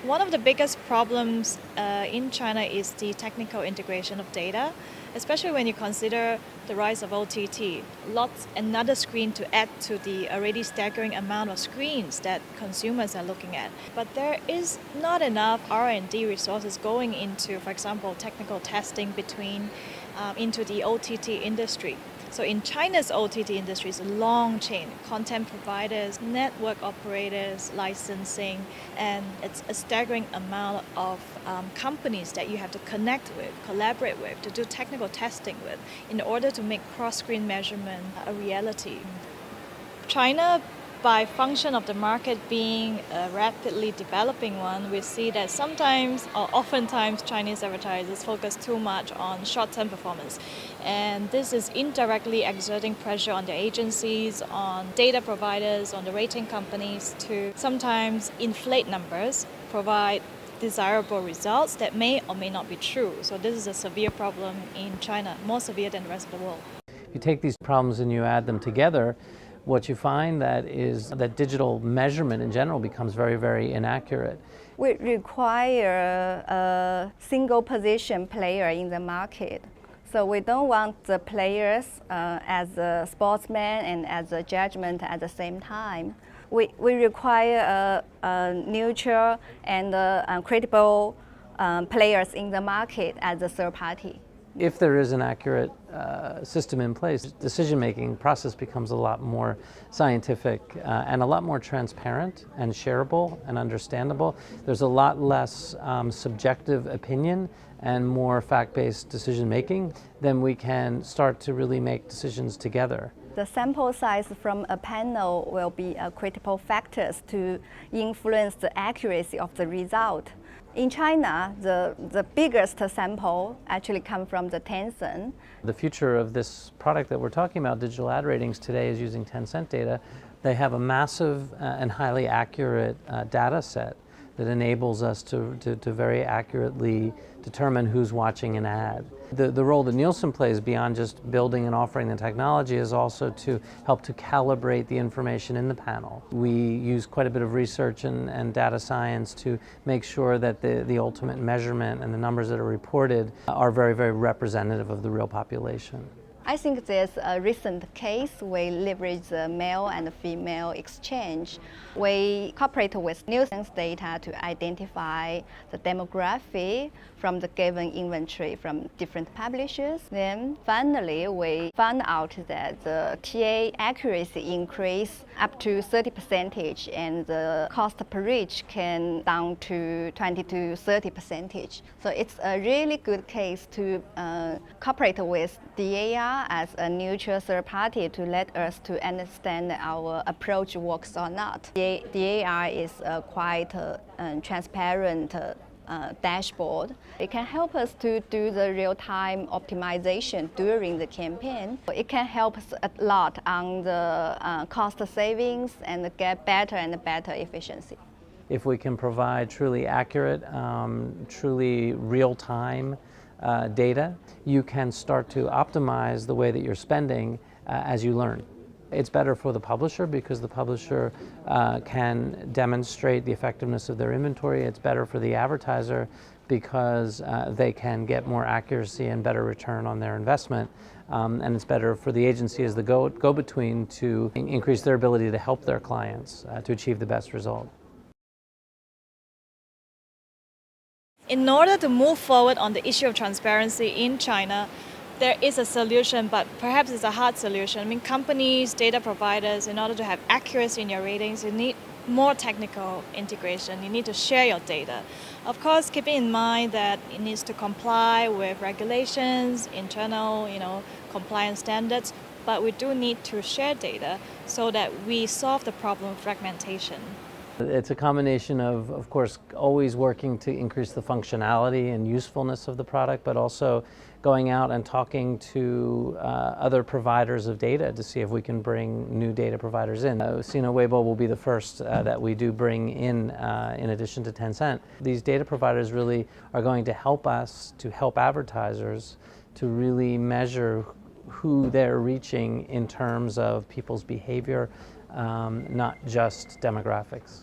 One of the biggest problems in China is the technical integration of data, especially when you consider the rise of OTT. Lots another screen to add to the already staggering amount of screens that consumers are looking at. But there is not enough R&D resources going into, for example, technical testing into the OTT industry. So in China's OTT industry is a long chain, content providers, network operators, licensing, and it's a staggering amount of companies that you have to connect with, collaborate with, to do technical testing with in order to make cross-screen measurement a reality. China, by function of the market being a rapidly developing one, we see that sometimes or oftentimes Chinese advertisers focus too much on short-term performance. And this is indirectly exerting pressure on the agencies, on data providers, on the rating companies to sometimes inflate numbers, provide desirable results that may or may not be true. So this is a severe problem in China, more severe than the rest of the world. You take these problems and you add them together, what you find is that digital measurement in general becomes very, very inaccurate. We require a single position player in the market. So we don't want the players as a sportsman and as a judgment at the same time. We require a neutral and credible players in the market as a third party. If there is an accurate system in place, decision-making process becomes a lot more scientific and a lot more transparent and shareable and understandable. There's a lot less subjective opinion and more fact-based decision-making. Then we can start to really make decisions together. The sample size from a panel will be a critical factor to influence the accuracy of the result. In China, the biggest sample actually comes from the Tencent. The future of this product that we're talking about, digital ad ratings today, is using Tencent data. They have a massive and highly accurate data set that enables us to very accurately determine who's watching an ad. The role that Nielsen plays beyond just building and offering the technology is also to help to calibrate the information in the panel. We use quite a bit of research and data science to make sure that the ultimate measurement and the numbers that are reported are very, very representative of the real population. I think there's a recent case we leverage the male and female exchange. We cooperate with Nielsen's data to identify the demography from the given inventory from different publishers. Then finally, we found out that the TA accuracy increased up to 30% and the cost per reach can down to 20 to 30%. So it's a really good case to cooperate with DAR as a neutral third party to let us to understand our approach works or not. DAR is quite transparent dashboard. It can help us to do the real-time optimization during the campaign. It can help us a lot on the cost savings and get better and better efficiency. If we can provide truly accurate, truly real-time data, you can start to optimize the way that you're spending as you learn. It's better for the publisher because the publisher can demonstrate the effectiveness of their inventory. It's better for the advertiser because they can get more accuracy and better return on their investment. And it's better for the agency as the go-between to increase their ability to help their clients to achieve the best result. In order to move forward on the issue of transparency in China, there is a solution, but perhaps it's a hard solution. I mean, companies, data providers, in order to have accuracy in your ratings, you need more technical integration. You need to share your data. Of course, keeping in mind that it needs to comply with regulations, internal, compliance standards, but we do need to share data so that we solve the problem of fragmentation. It's a combination of course, always working to increase the functionality and usefulness of the product, but also going out and talking to other providers of data to see if we can bring new data providers in. Sina Weibo will be the first that we do bring in addition to Tencent. These data providers really are going to help us to help advertisers to really measure who they're reaching in terms of people's behavior, not just demographics.